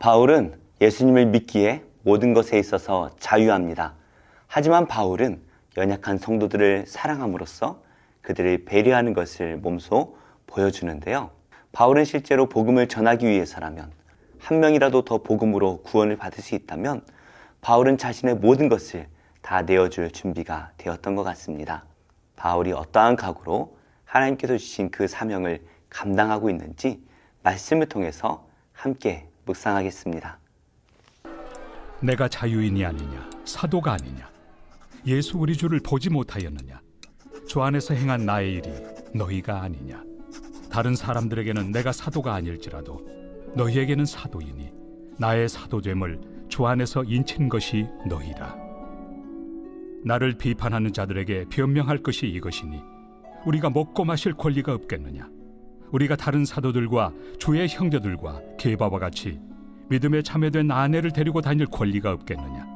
바울은 예수님을 믿기에 모든 것에 있어서 자유합니다. 하지만 바울은 연약한 성도들을 사랑함으로써 그들을 배려하는 것을 몸소 보여주는데요. 바울은 실제로 복음을 전하기 위해서라면, 한 명이라도 더 복음으로 구원을 받을 수 있다면 바울은 자신의 모든 것을 다 내어줄 준비가 되었던 것 같습니다. 바울이 어떠한 각오로 하나님께서 주신 그 사명을 감당하고 있는지 말씀을 통해서 함께 묵상하겠습니다. 내가 자유인이 아니냐, 사도가 아니냐, 예수 우리 주를 보지 못하였느냐, 주 안에서 행한 나의 일이 너희가 아니냐. 다른 사람들에게는 내가 사도가 아닐지라도 너희에게는 사도이니 나의 사도됨을 주 안에서 인친 것이 너희라. 나를 비판하는 자들에게 변명할 것이 이것이니 우리가 먹고 마실 권리가 없겠느냐. 우리가 다른 사도들과 주의 형제들과 게바와 같이 믿음에 참여된 아내를 데리고 다닐 권리가 없겠느냐.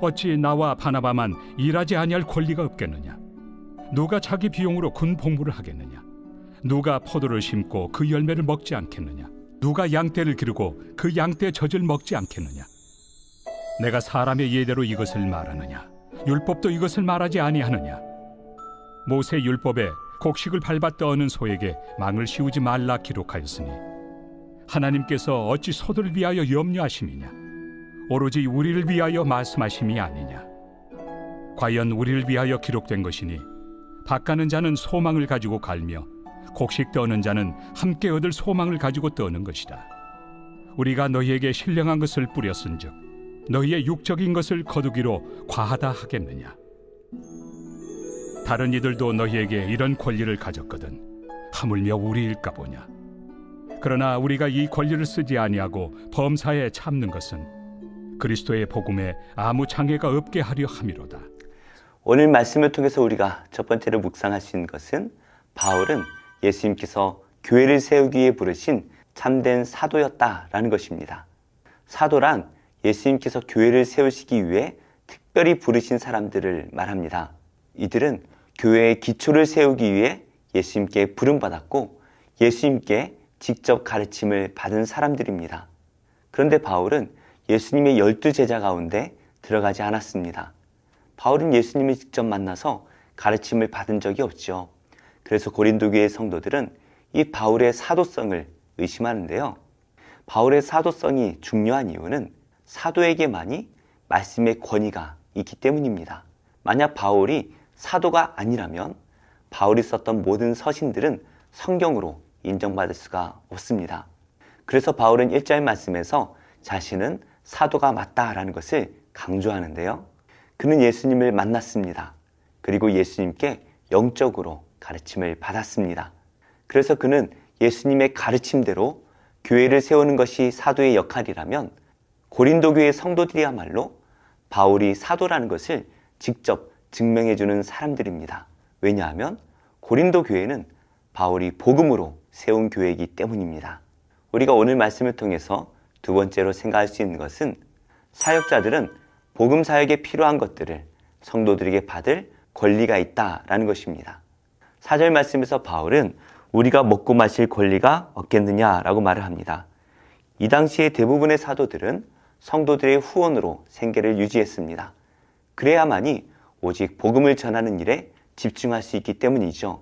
어찌 나와 바나바만 일하지 아니할 권리가 없겠느냐. 누가 자기 비용으로 군 복무를 하겠느냐. 누가 포도를 심고 그 열매를 먹지 않겠느냐. 누가 양떼를 기르고 그 양떼의 젖을 먹지 않겠느냐. 내가 사람의 예대로 이것을 말하느냐. 율법도 이것을 말하지 아니하느냐. 모세 율법에 곡식을 밟아 떠는 소에게 망을 씌우지 말라 기록하였으니 하나님께서 어찌 소들을 위하여 염려하심이냐. 오로지 우리를 위하여 말씀하심이 아니냐. 과연 우리를 위하여 기록된 것이니 밭가는 자는 소망을 가지고 갈며 곡식 떠는 자는 함께 얻을 소망을 가지고 떠는 것이다. 우리가 너희에게 신령한 것을 뿌렸은즉 너희의 육적인 것을 거두기로 과하다 하겠느냐. 다른 이들도 너희에게 이런 권리를 가졌거든 하물며 우리일까 보냐. 그러나 우리가 이 권리를 쓰지 아니하고 범사에 참는 것은 그리스도의 복음에 아무 장애가 없게 하려 함이로다. 오늘 말씀을 통해서 우리가 첫 번째로 묵상할 수 있는 것은 바울은 예수님께서 교회를 세우기 위해 부르신 참된 사도였다라는 것입니다. 사도란 예수님께서 교회를 세우시기 위해 특별히 부르신 사람들을 말합니다. 이들은 교회의 기초를 세우기 위해 예수님께 부름받았고 예수님께 직접 가르침을 받은 사람들입니다. 그런데 바울은 예수님의 12제자 가운데 들어가지 않았습니다. 바울은 예수님을 직접 만나서 가르침을 받은 적이 없죠. 그래서 고린도 교회의 성도들은 이 바울의 사도성을 의심하는데요. 바울의 사도성이 중요한 이유는 사도에게만이 말씀의 권위가 있기 때문입니다. 만약 바울이 사도가 아니라면 바울이 썼던 모든 서신들은 성경으로 인정받을 수가 없습니다. 그래서 바울은 1절 말씀에서 자신은 사도가 맞다라는 것을 강조하는데요. 그는 예수님을 만났습니다. 그리고 예수님께 영적으로 가르침을 받았습니다. 그래서 그는 예수님의 가르침대로 교회를 세우는 것이 사도의 역할이라면 고린도 교회 성도들이야말로 바울이 사도라는 것을 직접 증명해주는 사람들입니다. 왜냐하면 고린도 교회는 바울이 복음으로 세운 교회이기 때문입니다. 우리가 오늘 말씀을 통해서 두 번째로 생각할 수 있는 것은 사역자들은 복음 사역에 필요한 것들을 성도들에게 받을 권리가 있다라는 것입니다. 4절 말씀에서 바울은 우리가 먹고 마실 권리가 없겠느냐라고 말을 합니다. 이 당시에 대부분의 사도들은 성도들의 후원으로 생계를 유지했습니다. 그래야만이 오직 복음을 전하는 일에 집중할 수 있기 때문이죠.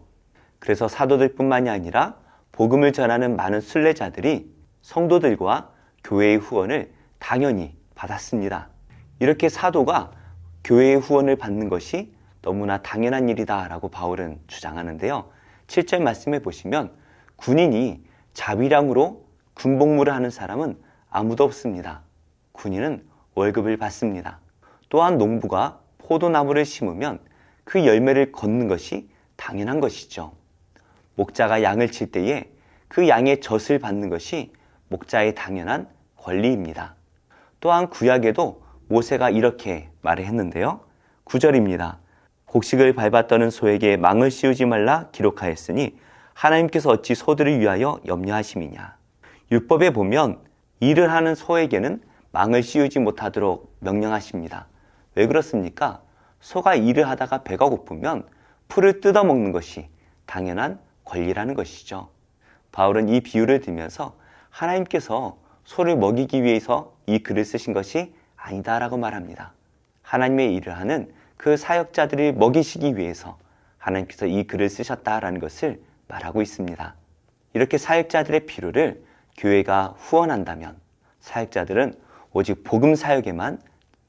그래서 사도들뿐만이 아니라 복음을 전하는 많은 순례자들이 성도들과 교회의 후원을 당연히 받았습니다. 이렇게 사도가 교회의 후원을 받는 것이 너무나 당연한 일이다라고 바울은 주장하는데요. 7절 말씀에 보시면 군인이 자비량으로 군복무를 하는 사람은 아무도 없습니다. 군인은 월급을 받습니다. 또한 농부가 포도나무를 심으면 그 열매를 걷는 것이 당연한 것이죠. 목자가 양을 칠 때에 그 양의 젖을 받는 것이 목자의 당연한 권리입니다. 또한 구약에도 모세가 이렇게 말을 했는데요. 9절입니다. 곡식을 밟아 떠는 소에게 망을 씌우지 말라 기록하였으니 하나님께서 어찌 소들을 위하여 염려하심이냐. 율법에 보면 일을 하는 소에게는 망을 씌우지 못하도록 명령하십니다. 왜 그렇습니까? 소가 일을 하다가 배가 고프면 풀을 뜯어먹는 것이 당연한 권리라는 것이죠. 바울은 이 비유를 들면서 하나님께서 소를 먹이기 위해서 이 글을 쓰신 것이 아니다라고 말합니다. 하나님의 일을 하는 그 사역자들을 먹이시기 위해서 하나님께서 이 글을 쓰셨다라는 것을 말하고 있습니다. 이렇게 사역자들의 필요를 교회가 후원한다면 사역자들은 오직 복음 사역에만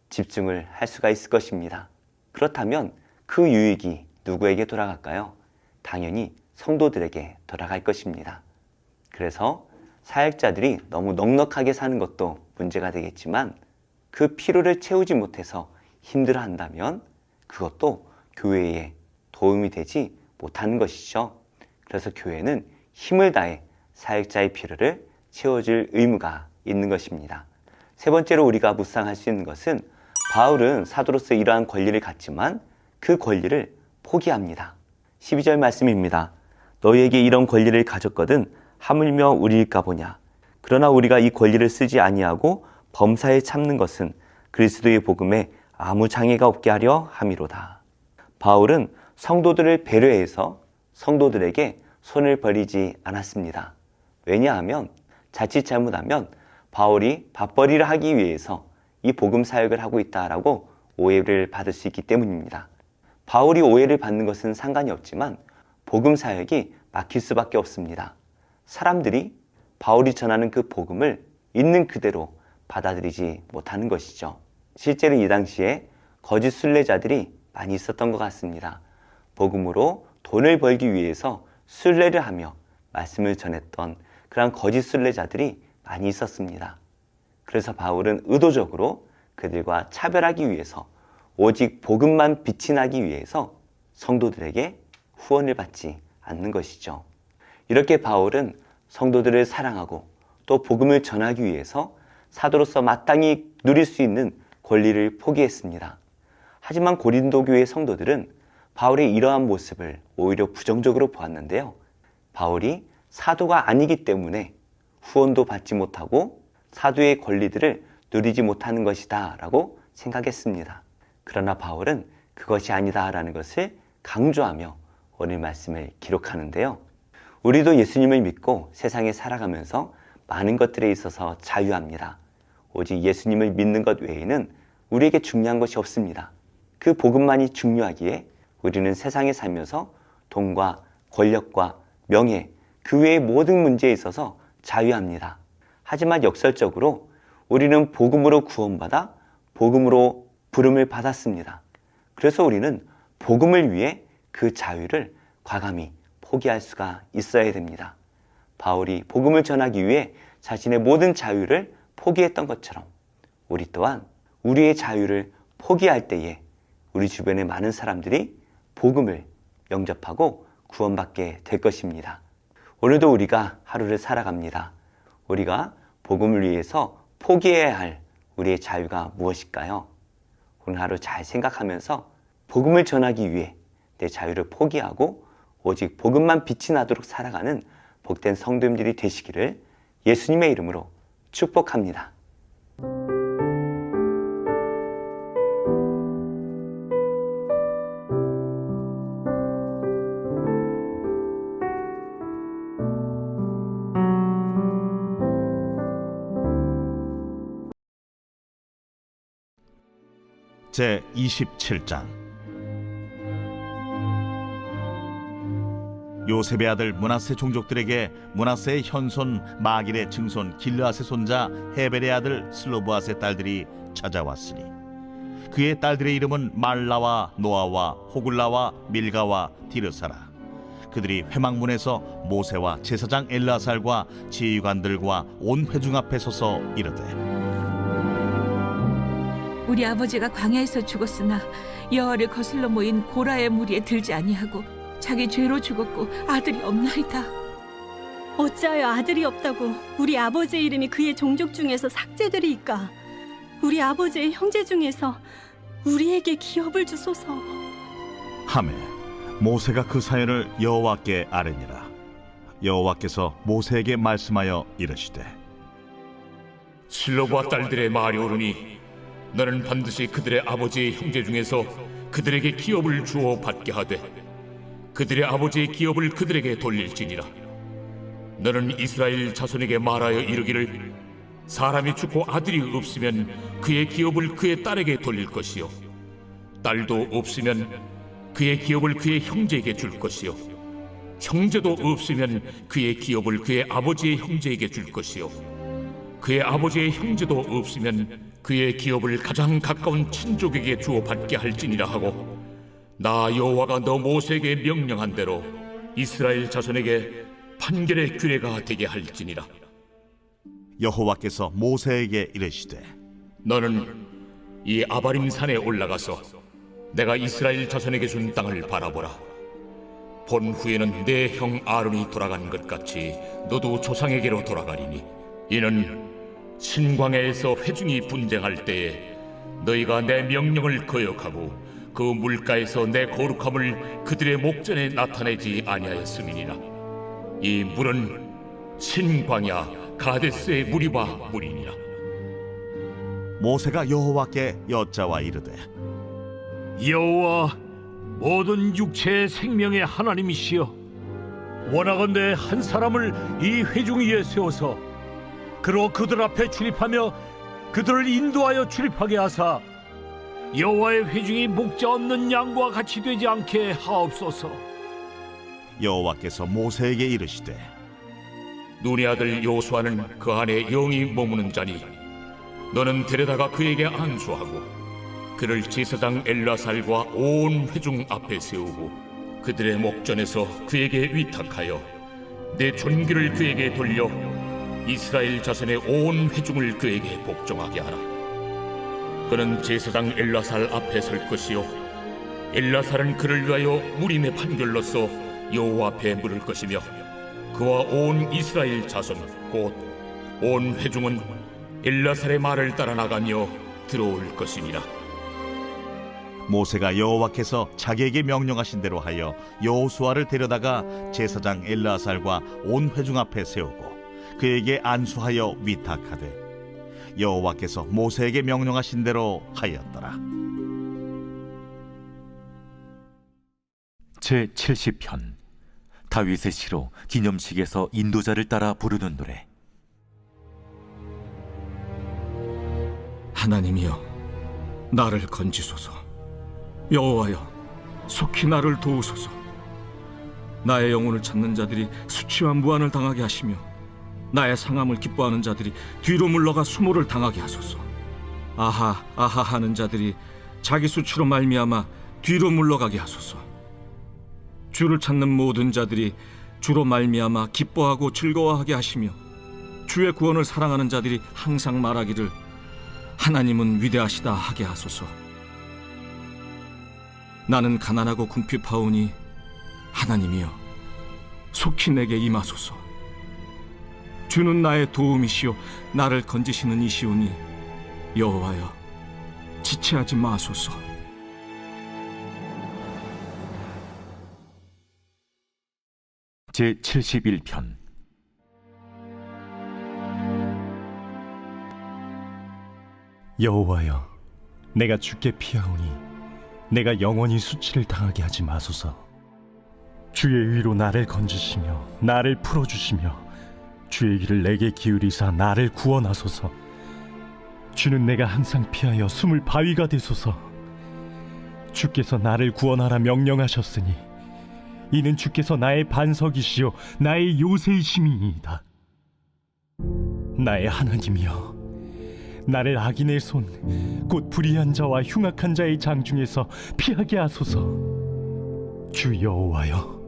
집중을 할 수가 있을 것입니다. 그렇다면 그 유익이 누구에게 돌아갈까요? 당연히 성도들에게 돌아갈 것입니다. 그래서 사역자들이 너무 넉넉하게 사는 것도 문제가 되겠지만 그 필요를 채우지 못해서 힘들어한다면 그것도 교회에 도움이 되지 못하는 것이죠. 그래서 교회는 힘을 다해 사역자의 필요를 채워줄 의무가 있는 것입니다. 세 번째로 우리가 묵상할 수 있는 것은 바울은 사도로서 이러한 권리를 갖지만 그 권리를 포기합니다. 12절 말씀입니다. 너희에게 이런 권리를 가졌거든 하물며 우리일까 보냐. 그러나 우리가 이 권리를 쓰지 아니하고 범사에 참는 것은 그리스도의 복음에 아무 장애가 없게 하려 함이로다. 바울은 성도들을 배려해서 성도들에게 손을 벌리지 않았습니다. 왜냐하면 자칫 잘못하면 바울이 밥벌이를 하기 위해서 이 복음 사역을 하고 있다라고 오해를 받을 수 있기 때문입니다. 바울이 오해를 받는 것은 상관이 없지만 복음 사역이 막힐 수밖에 없습니다. 사람들이 바울이 전하는 그 복음을 있는 그대로 받아들이지 못하는 것이죠. 실제로 이 당시에 거짓 순례자들이 많이 있었던 것 같습니다. 복음으로 돈을 벌기 위해서 순례를 하며 말씀을 전했던 그런 거짓 순례자들이 많이 있었습니다. 그래서 바울은 의도적으로 그들과 차별하기 위해서 오직 복음만 빛이 나기 위해서 성도들에게 후원을 받지 않는 것이죠. 이렇게 바울은 성도들을 사랑하고 또 복음을 전하기 위해서 사도로서 마땅히 누릴 수 있는 권리를 포기했습니다. 하지만 고린도 교회 성도들은 바울의 이러한 모습을 오히려 부정적으로 보았는데요. 바울이 사도가 아니기 때문에 후원도 받지 못하고 사도의 권리들을 누리지 못하는 것이다 라고 생각했습니다. 그러나 바울은 그것이 아니다 라는 것을 강조하며 오늘 말씀을 기록하는데요. 우리도 예수님을 믿고 세상에 살아가면서 많은 것들에 있어서 자유합니다. 오직 예수님을 믿는 것 외에는 우리에게 중요한 것이 없습니다. 그 복음만이 중요하기에 우리는 세상에 살면서 돈과 권력과 명예, 그 외의 모든 문제에 있어서 자유합니다. 하지만 역설적으로 우리는 복음으로 구원받아 복음으로 부름을 받았습니다. 그래서 우리는 복음을 위해 그 자유를 과감히 포기할 수가 있어야 됩니다. 바울이 복음을 전하기 위해 자신의 모든 자유를 포기했던 것처럼 우리 또한 우리의 자유를 포기할 때에 우리 주변의 많은 사람들이 복음을 영접하고 구원받게 될 것입니다. 오늘도 우리가 하루를 살아갑니다. 우리가 복음을 위해서 포기해야 할 우리의 자유가 무엇일까요? 오늘 하루 잘 생각하면서 복음을 전하기 위해 내 자유를 포기하고 오직 복음만 빛이 나도록 살아가는 복된 성도님들이 되시기를 예수님의 이름으로 축복합니다. 제 27장 요셉의 아들 므낫세 종족들에게 므낫세의 현손 마길의 증손 길르앗의 손자 헤벨의 아들 슬로브앗의 딸들이 찾아왔으니 그의 딸들의 이름은 말라와 노아와 호글라와 밀가와 디르사라. 그들이 회막문에서 모세와 제사장 엘르아살과 지휘관들과 온 회중 앞에 서서 이르되 우리 아버지가 광야에서 죽었으나 여호와를 거슬러 모인 고라의 무리에 들지 아니하고 자기 죄로 죽었고 아들이 없나이다. 어찌하여 아들이 없다고 우리 아버지의 이름이 그의 종족 중에서 삭제되리이까? 우리 아버지의 형제 중에서 우리에게 기업을 주소서. 하매 모세가 그 사연을 여호와께 아뢰니라. 여호와께서 모세에게 말씀하여 이르시되 실로와 딸들의 말이 옳으니 너는 반드시 그들의 아버지의 형제 중에서 그들에게 기업을 주어 받게 하되 그들의 아버지의 기업을 그들에게 돌릴지니라. 너는 이스라엘 자손에게 말하여 이르기를 사람이 죽고 아들이 없으면 그의 기업을 그의 딸에게 돌릴 것이요 딸도 없으면 그의 기업을 그의 형제에게 줄 것이요 형제도 없으면 그의 기업을 그의 아버지의 형제에게 줄 것이요 그의 아버지의 형제도 없으면 그의 기업을 가장 가까운 친족에게 주어 받게 할지니라 하고 나 여호와가 너 모세에게 명령한 대로 이스라엘 자손에게 판결의 규례가 되게 할지니라. 여호와께서 모세에게 이르시되 너는 이 아바림 산에 올라가서 내가 이스라엘 자손에게 준 땅을 바라보라. 본 후에는 내 형 아론이 돌아간 것 같이 너도 조상에게로 돌아가리니 이는 신광야에서 회중이 분쟁할 때에 너희가 내 명령을 거역하고 그 물가에서 내 거룩함을 그들의 목전에 나타내지 아니하였음이니라. 이 물은 신광야 가데스의 무리바 물이니라. 모세가 여호와께 여짜와 이르되 여호와 모든 육체의 생명의 하나님이시여 원하건대 한 사람을 이 회중 위에 세워서 그로 그들 앞에 출입하며 그들을 인도하여 출입하게 하사 여호와의 회중이 목자 없는 양과 같이 되지 않게 하옵소서. 여호와께서 모세에게 이르시되 눈의 아들 여호수아는 그 안에 영이 머무는 자니 너는 데려다가 그에게 안수하고 그를 제사장 엘라살과 온 회중 앞에 세우고 그들의 목전에서 그에게 위탁하여 내 존귀를 그에게 돌려 이스라엘 자손의 온 회중을 그에게 복종하게 하라. 그는 제사장 엘라살 앞에 설 것이요 엘라살은 그를 위하여 무림의 판결로서 여호와 앞에 물을 것이며 그와 온 이스라엘 자손 곧 온 회중은 엘라살의 말을 따라 나가며 들어올 것이니라. 모세가 여호와께서 자기에게 명령하신 대로 하여 여호수아를 데려다가 제사장 엘라살과 온 회중 앞에 세우고 그에게 안수하여 위탁하되 여호와께서 모세에게 명령하신 대로 하였더라. 제70편 다윗의 시로 기념식에서 인도자를 따라 부르는 노래. 하나님이여 나를 건지소서. 여호와여 속히 나를 도우소서. 나의 영혼을 찾는 자들이 수치와 무한을 당하게 하시며 나의 상함을 기뻐하는 자들이 뒤로 물러가 수모를 당하게 하소서. 아하 아하 하는 자들이 자기 수치로 말미암아 뒤로 물러가게 하소서. 주를 찾는 모든 자들이 주로 말미암아 기뻐하고 즐거워하게 하시며 주의 구원을 사랑하는 자들이 항상 말하기를 하나님은 위대하시다 하게 하소서. 나는 가난하고 궁핍하오니 하나님이여 속히 내게 임하소서. 주는 나의 도움이시요 나를 건지시는 이시오니 여호와여 지체하지 마소서. 제71편 여호와여 내가 주께 피하오니 내가 영원히 수치를 당하게 하지 마소서. 주의 위로 나를 건지시며 나를 풀어주시며 주의 귀를 내게 기울이사 나를 구원하소서. 주는 내가 항상 피하여 숨을 바위가 되소서. 주께서 나를 구원하라 명령하셨으니 이는 주께서 나의 반석이시요 나의 요새이심이니이다. 나의 하나님이여 나를 악인의 손 곧 불의한 자와 흉악한 자의 장중에서 피하게 하소서. 주 여호와여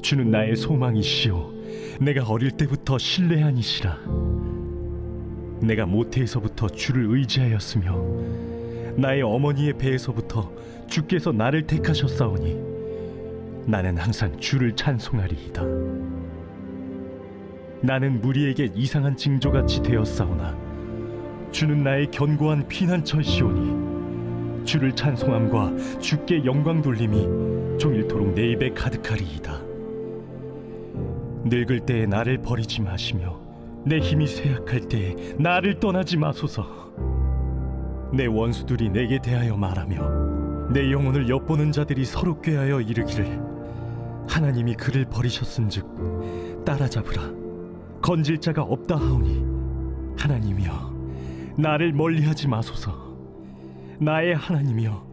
주는 나의 소망이시요 내가 어릴 때부터 신뢰한 이시라. 내가 모태에서부터 주를 의지하였으며 나의 어머니의 배에서부터 주께서 나를 택하셨사오니 나는 항상 주를 찬송하리이다. 나는 무리에게 이상한 징조같이 되었사오나 주는 나의 견고한 피난처시오니 주를 찬송함과 주께 영광 돌림이 종일토록 내 입에 가득하리이다. 늙을 때에 나를 버리지 마시며 내 힘이 쇠약할 때에 나를 떠나지 마소서. 내 원수들이 내게 대하여 말하며 내 영혼을 엿보는 자들이 서로 꾀하여 이르기를 하나님이 그를 버리셨은즉 따라잡으라. 건질 자가 없다 하오니 하나님이여, 나를 멀리하지 마소서. 나의 하나님이여,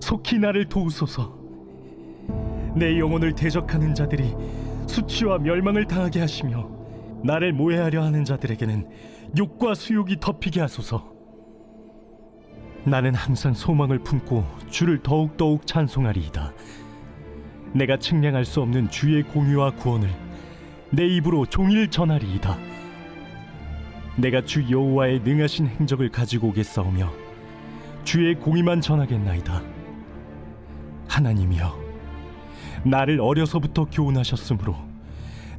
속히 나를 도우소서. 내 영혼을 대적하는 자들이 수치와 멸망을 당하게 하시며 나를 모해하려 하는 자들에게는 욕과 수욕이 덮이게 하소서. 나는 항상 소망을 품고 주를 더욱더욱 찬송하리이다. 내가 측량할 수 없는 주의 공의와 구원을 내 입으로 종일 전하리이다. 내가 주 여호와의 능하신 행적을 가지고 오겠사오며 주의 공의만 전하겠나이다. 하나님이여, 나를 어려서부터 교훈하셨으므로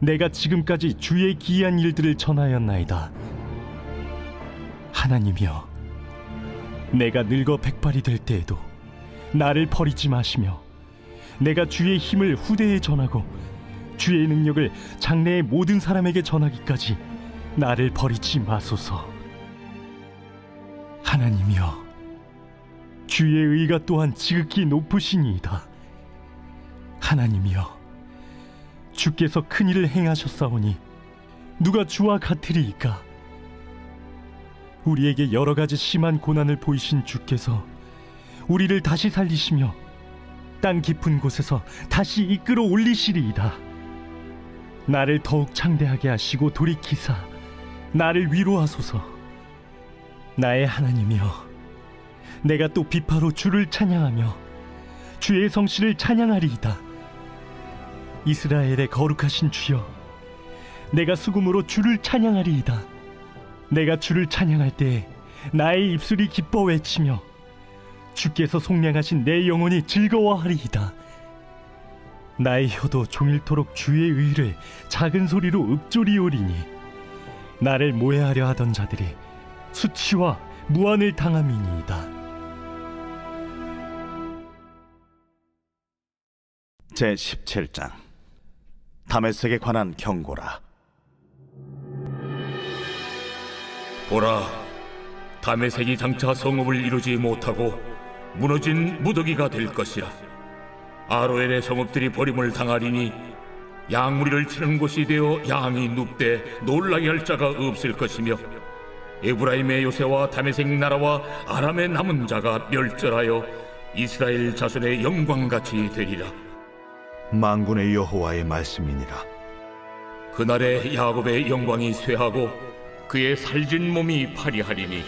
내가 지금까지 주의 기이한 일들을 전하였나이다. 하나님이여, 내가 늙어 백발이 될 때에도 나를 버리지 마시며 내가 주의 힘을 후대에 전하고 주의 능력을 장래의 모든 사람에게 전하기까지 나를 버리지 마소서. 하나님이여, 주의 의가 또한 지극히 높으시니이다. 하나님이여, 주께서 큰 일을 행하셨사오니 누가 주와 같으리이까? 우리에게 여러 가지 심한 고난을 보이신 주께서 우리를 다시 살리시며 땅 깊은 곳에서 다시 이끌어 올리시리이다. 나를 더욱 창대하게 하시고 돌이키사 나를 위로하소서. 나의 하나님이여, 내가 또 비파로 주를 찬양하며 주의 성실을 찬양하리이다. 이스라엘의 거룩하신 주여, 내가 수금으로 주를 찬양하리이다. 내가 주를 찬양할 때에 나의 입술이 기뻐 외치며 주께서 속량하신 내 영혼이 즐거워하리이다. 나의 혀도 종일토록 주의 의를 작은 소리로 읊조리오리니 나를 모해하려 하던 자들이 수치와 무한을 당함이니이다. 제17장 다메섹에 관한 경고라. 보라, 다메섹이 장차 성읍을 이루지 못하고 무너진 무더기가 될 것이라. 아로엘의 성읍들이 버림을 당하리니 양무리를 치는 곳이 되어 양이 눕되 놀라게 할 자가 없을 것이며 에브라임의 요새와 다메섹 나라와 아람의 남은 자가 멸절하여 이스라엘 자손의 영광같이 되리라. 만군의 여호와의 말씀이니라. 그날에 야곱의 영광이 쇠하고 그의 살진 몸이 파리하리니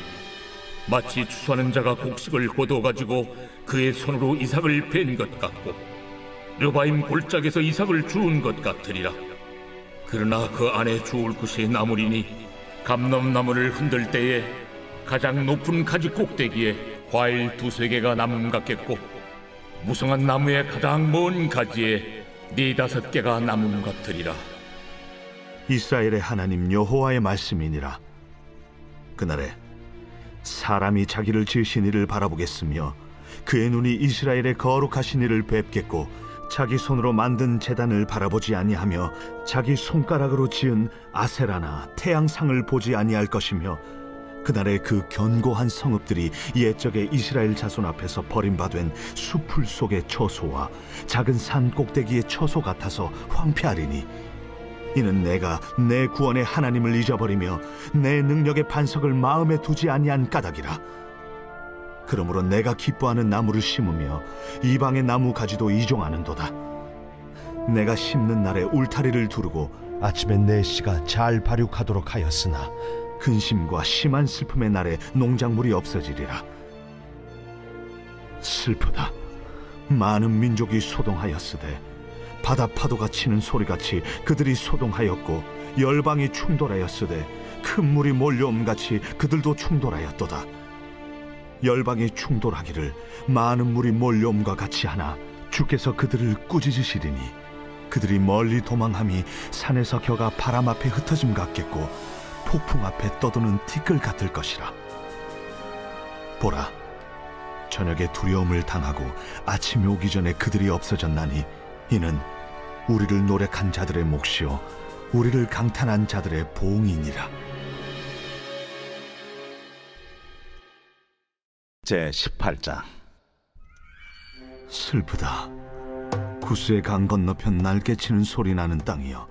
마치 추수하는 자가 곡식을 거둬가지고 그의 손으로 이삭을 벤 것 같고 르바임 골짜기에서 이삭을 주운 것 같으리라. 그러나 그 안에 주울 것이 나무리니 감람나무를 흔들 때에 가장 높은 가지 꼭대기에 과일 2-3개가 나무 같겠고 무성한 나무의 가장 먼 가지에 4-5개가 나무 같으리라. 이스라엘의 하나님 여호와의 말씀이니라. 그날에 사람이 자기를 지으신 이를 바라보겠으며 그의 눈이 이스라엘의 거룩하신 이를 뵙겠고 자기 손으로 만든 제단을 바라보지 아니하며 자기 손가락으로 지은 아세라나 태양상을 보지 아니할 것이며 그날에 그 견고한 성읍들이 옛적의 이스라엘 자손 앞에서 버림받은 수풀 속의 처소와 작은 산 꼭대기의 처소 같아서 황폐하리니 이는 내가 내 구원의 하나님을 잊어버리며 내 능력의 반석을 마음에 두지 아니한 까닭이라. 그러므로 내가 기뻐하는 나무를 심으며 이방의 나무 가지도 이종하는도다. 내가 심는 날에 울타리를 두르고 아침에 내 씨가 잘 발육하도록 하였으나 근심과 심한 슬픔의 날에 농작물이 없어지리라. 슬프다. 많은 민족이 소동하였으되 바다 파도가 치는 소리같이 그들이 소동하였고 열방이 충돌하였으되 큰 물이 몰려옴같이 그들도 충돌하였도다. 열방이 충돌하기를 많은 물이 몰려옴과 같이 하나 주께서 그들을 꾸짖으시리니 그들이 멀리 도망함이 산에서 겨가 바람 앞에 흩어짐 같겠고 폭풍 앞에 떠도는 티끌 같을 것이라. 보라, 저녁에 두려움을 당하고 아침이 오기 전에 그들이 없어졌나니 이는 우리를 노력한 자들의 몫이요 우리를 강탄한 자들의 보응이니라. 제18장 슬프다. 구스의 강 건너편 날개치는 소리 나는 땅이여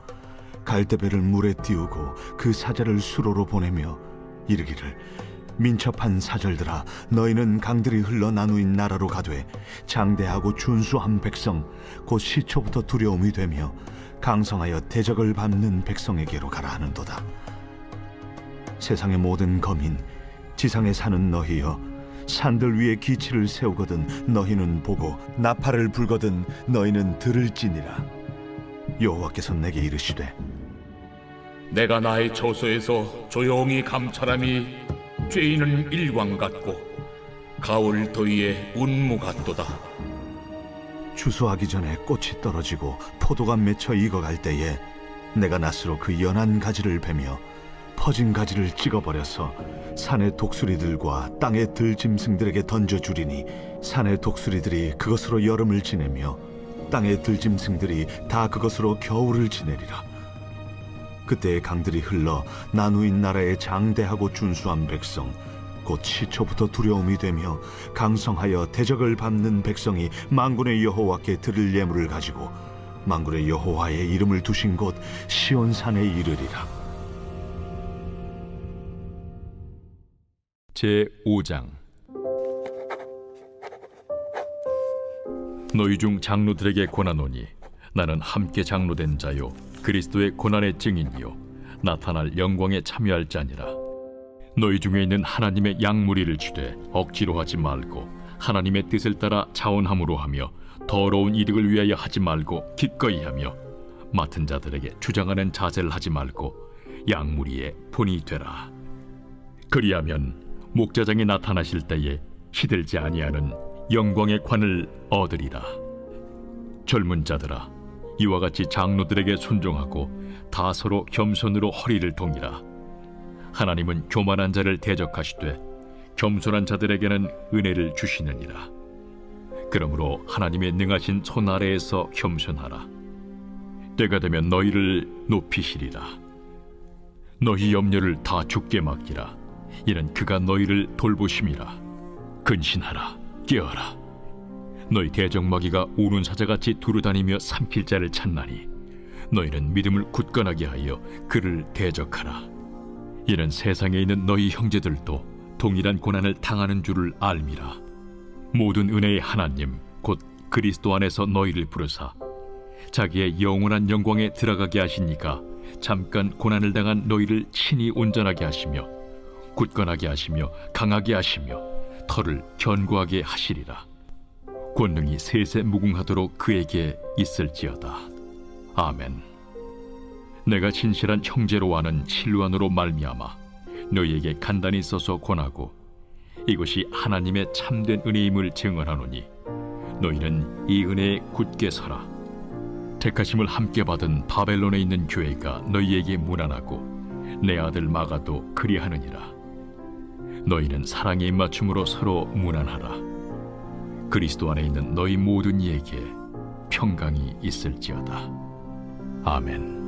갈대배를 물에 띄우고 그 사자를 수로로 보내며 이르기를 민첩한 사절들아 너희는 강들이 흘러 나누인 나라로 가되 장대하고 준수한 백성 곧 시초부터 두려움이 되며 강성하여 대적을 밟는 백성에게로 가라 하는도다. 세상의 모든 거민 지상에 사는 너희여 산들 위에 기치를 세우거든 너희는 보고 나팔을 불거든 너희는 들을지니라. 여호와께서 내게 이르시되 내가 나의 처소에서 조용히 감찰함이 죄인은 일광 같고 가을 더위에 운무 같도다. 추수하기 전에 꽃이 떨어지고 포도가 맺혀 익어갈 때에 내가 낫으로 그 연한 가지를 베며 퍼진 가지를 찍어버려서 산의 독수리들과 땅의 들짐승들에게 던져주리니 산의 독수리들이 그것으로 여름을 지내며 땅의 들짐승들이 다 그것으로 겨울을 지내리라. 그때의 강들이 흘러 나누인 나라의 장대하고 준수한 백성 곧 시초부터 두려움이 되며 강성하여 대적을 밟는 백성이 만군의 여호와께 드릴 예물을 가지고 만군의 여호와의 이름을 두신 곳 시온산에 이르리라. 제5장. 너희 중 장로들에게 권하노니 나는 함께 장로된 자요 그리스도의 고난의 증인이요 나타날 영광에 참여할 자니라. 너희 중에 있는 하나님의 양무리를 주되 억지로 하지 말고 하나님의 뜻을 따라 자원함으로 하며 더러운 이득을 위하여 하지 말고 기꺼이 하며 맡은 자들에게 주장하는 자세를 하지 말고 양무리의 본이 되라. 그리하면 목자장이 나타나실 때에 시들지 아니하는 영광의 관을 얻으리라. 젊은 자들아 이와 같이 장로들에게 순종하고 다 서로 겸손으로 허리를 동이라. 하나님은 교만한 자를 대적하시되 겸손한 자들에게는 은혜를 주시느니라. 그러므로 하나님의 능하신 손 아래에서 겸손하라. 때가 되면 너희를 높이시리라. 너희 염려를 다 주께 맡기라. 이는 그가 너희를 돌보심이라. 근신하라. 깨어라. 너희 대적마귀가 우는 사자같이 두루다니며 삼킬 자를 찾나니 너희는 믿음을 굳건하게 하여 그를 대적하라. 이는 세상에 있는 너희 형제들도 동일한 고난을 당하는 줄을 알미라. 모든 은혜의 하나님 곧 그리스도 안에서 너희를 부르사 자기의 영원한 영광에 들어가게 하시니까 잠깐 고난을 당한 너희를 친히 온전하게 하시며 굳건하게 하시며 강하게 하시며 털을 견고하게 하시리라. 권능이 세세 무궁하도록 그에게 있을지어다. 아멘. 내가 진실한 형제로 아는 실루안으로 말미암아 너희에게 간단히 써서 권하고 이것이 하나님의 참된 은혜임을 증언하노니 너희는 이 은혜에 굳게 서라. 택하심을 함께 받은 바벨론에 있는 교회가 너희에게 무난하고 내 아들 마가도 그리하느니라. 너희는 사랑의 입맞춤으로 서로 무난하라. 그리스도 안에 있는 너희 모든 이에게 평강이 있을지어다. 아멘.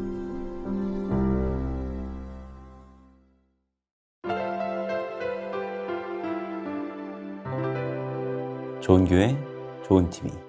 좋은 교회, 좋은 TV.